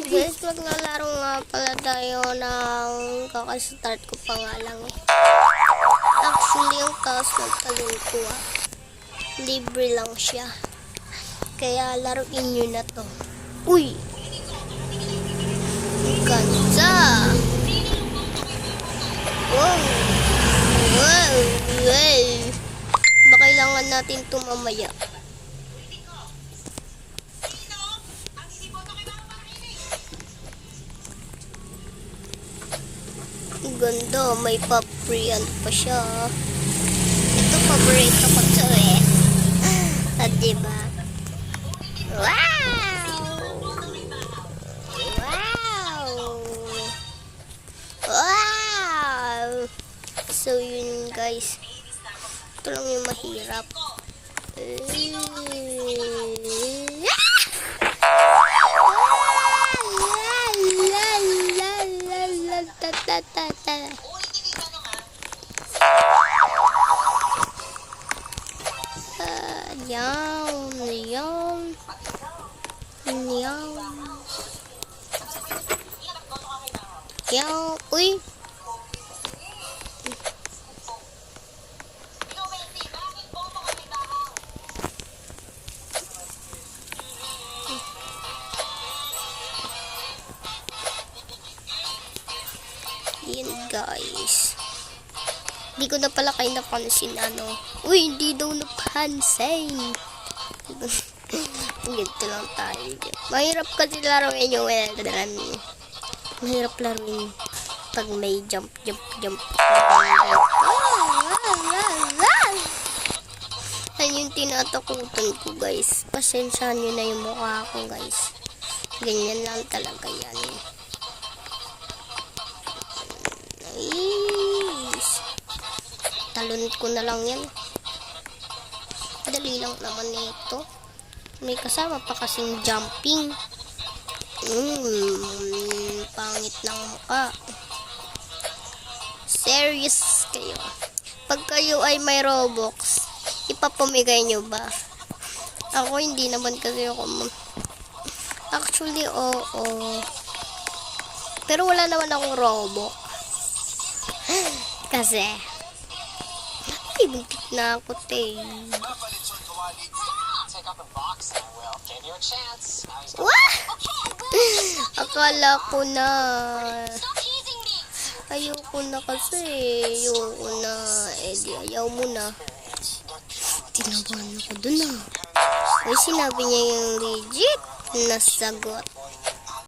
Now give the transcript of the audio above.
Guys, maglalaro nga pala tayo ng kakastart ko pa nga lang eh. Actually, yung taas ng talon ko libre lang siya. Kaya laruin nyo na to. Uy! Ganda! Wow! Wow! Wow! Ba kailangan natin ito mamaya? Ganda, may papriyan pa siya. Ito, paborito ko to eh. At diba? Wow! Wow! Wow! So yun guys. Ito lang yung mahirap. Yan. Uy. Yan guys. Hindi ko na pala kayo napansin Uy, hindi daw napansin. Ganito lang tayo. Mahirap kasi laruin yung mahirap laruin pag may jump. Yan yung tinatakutan ko guys. Pasensyahan nyo na yung mukha ko guys. Ganyan lang talaga yan. Nice. Talon ko na lang yan. Dali lang naman ito. May kasama pa kasing jumping. Pangit ng mukha. Serious kayo. Pag kayo ay may Robux, ipapamigay nyo ba? Ako hindi naman kasi ako. Actually, oo. Pero wala naman akong Robux. Kasi, ay, buntik na ako, Wah! Akala ko na. Ayoko na kasi. Ayoko na. Di ayaw mo na. Tinabahan ako dun Ay, sinabi niya yung legit na sagot.